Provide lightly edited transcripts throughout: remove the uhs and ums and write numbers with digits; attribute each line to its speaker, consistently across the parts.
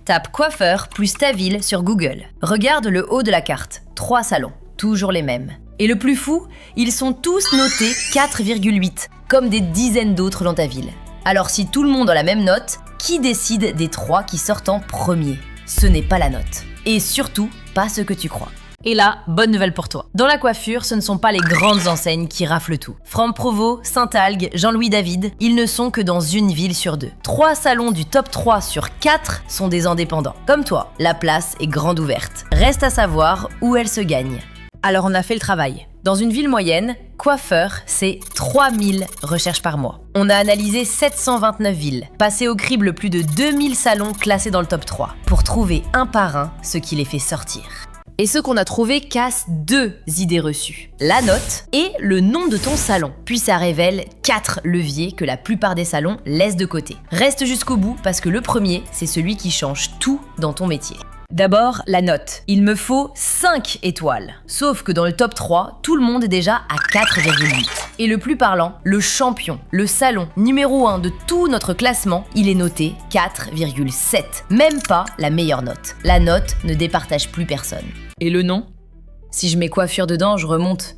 Speaker 1: Tape coiffeur plus ta ville sur Google. Regarde le haut de la carte. 3 salons, toujours les mêmes. Et le plus fou, ils sont tous notés 4,8, comme des dizaines d'autres dans ta ville. Alors si tout le monde a la même note, qui décide des 3 qui sortent en premier? Ce n'est pas la note. Et surtout, pas ce que tu crois. Et là, bonne nouvelle pour toi. Dans la coiffure, ce ne sont pas les grandes enseignes qui raflent tout. From Provo, Saint-Algue, Jean-Louis David, ils ne sont que dans une ville sur 2. 3 salons du top 3 sur 4 sont des indépendants. Comme toi, la place est grande ouverte. Reste à savoir où elle se gagne. Alors on a fait le travail. Dans une ville moyenne, coiffeur, c'est 3000 recherches par mois. On a analysé 729 villes, passé au crible plus de 2000 salons classés dans le top 3, pour trouver un par un ce qui les fait sortir. Et ce qu'on a trouvé casse 2 idées reçues. La note et le nom de ton salon. Puis ça révèle 4 leviers que la plupart des salons laissent de côté. Reste jusqu'au bout parce que le premier, c'est celui qui change tout dans ton métier. D'abord, la note. Il me faut 5 étoiles. Sauf que dans le top 3, tout le monde est déjà à 4,8. Et le plus parlant, le champion, le salon numéro 1 de tout notre classement, il est noté 4,7. Même pas la meilleure note. La note ne départage plus personne. Et le nom? Si je mets coiffure dedans, je remonte.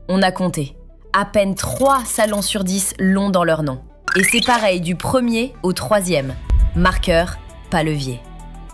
Speaker 1: On a compté. À peine 3 salons sur 10 l'ont dans leur nom. Et c'est pareil du premier au 3e. Marqueur, pas levier.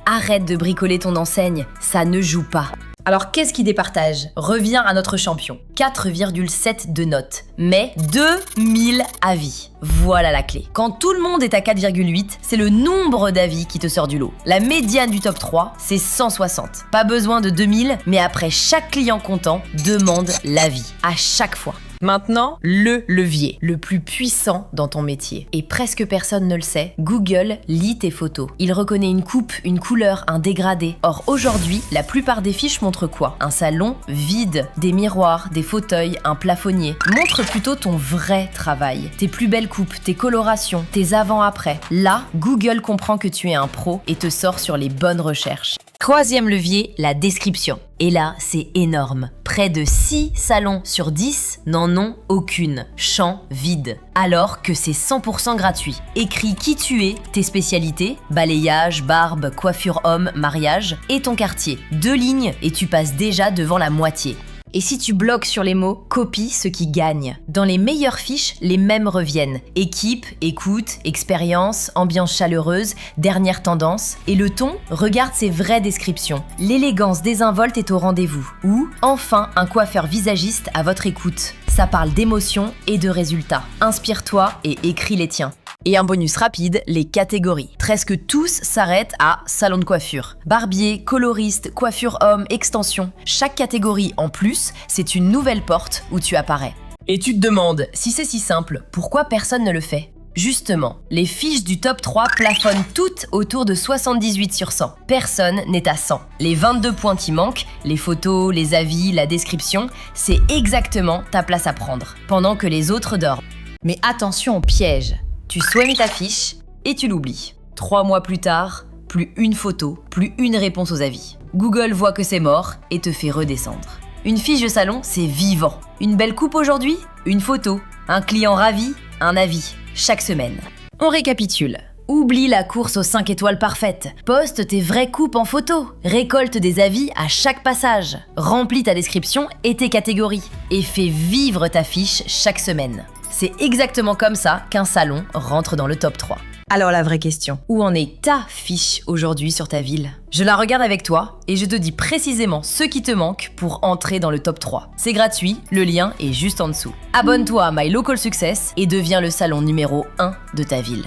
Speaker 1: Arrête de bricoler ton enseigne, ça ne joue pas. Alors qu'est-ce qui départage? Reviens à notre champion. 4,7 de notes, mais 2000 avis. Voilà la clé. Quand tout le monde est à 4,8, c'est le nombre d'avis qui te sort du lot. La médiane du top 3, c'est 160. Pas besoin de 2000, mais après chaque client content, demande l'avis. À chaque fois. Maintenant, le levier, le plus puissant dans ton métier. Et presque personne ne le sait, Google lit tes photos. Il reconnaît une coupe, une couleur, un dégradé. Or aujourd'hui, la plupart des fiches montrent quoi? Un salon vide, des miroirs, des fauteuils, un plafonnier. Montre plutôt ton vrai travail. Tes plus belles coupes, tes colorations, tes avant-après. Là, Google comprend que tu es un pro et te sort sur les bonnes recherches. 3e levier, la description. Et là, c'est énorme. Près de 6 salons sur 10 n'en ont aucune. Champ vide. Alors que c'est 100% gratuit. Écris qui tu es, tes spécialités, balayage, barbe, coiffure homme, mariage, et ton quartier. 2 lignes et tu passes déjà devant la moitié. Et si tu bloques sur les mots, copie ce qui gagne. Dans les meilleures fiches, les mêmes reviennent. Équipe, écoute, expérience, ambiance chaleureuse, dernière tendance. Et le ton, regarde ses vraies descriptions. L'élégance désinvolte est au rendez-vous. Ou, enfin, un coiffeur visagiste à votre écoute. Ça parle d'émotions et de résultats. Inspire-toi et écris les tiens. Et un bonus rapide, les catégories. Presque tous s'arrêtent à salon de coiffure. Barbier, coloriste, coiffure homme, extension. Chaque catégorie en plus, c'est une nouvelle porte où tu apparais. Et tu te demandes, si c'est si simple, pourquoi personne ne le fait? Justement, les fiches du top 3 plafonnent toutes autour de 78 sur 100. Personne n'est à 100. Les 22 points qui manquent, les photos, les avis, la description, c'est exactement ta place à prendre, pendant que les autres dorment. Mais attention au piège. Tu soumis ta fiche et tu l'oublies. 3 mois plus tard, plus une photo, plus une réponse aux avis. Google voit que c'est mort et te fait redescendre. Une fiche de salon, c'est vivant. Une belle coupe aujourd'hui? Une photo. Un client ravi? Un avis. Chaque semaine. On récapitule. Oublie la course aux 5 étoiles parfaites. Poste tes vraies coupes en photo. Récolte des avis à chaque passage. Remplis ta description et tes catégories. Et fais vivre ta fiche chaque semaine. C'est exactement comme ça qu'un salon rentre dans le top 3. Alors la vraie question, où en est ta fiche aujourd'hui sur ta ville? Je la regarde avec toi et je te dis précisément ce qui te manque pour entrer dans le top 3. C'est gratuit, le lien est juste en dessous. Abonne-toi à My Local Success et deviens le salon numéro 1 de ta ville.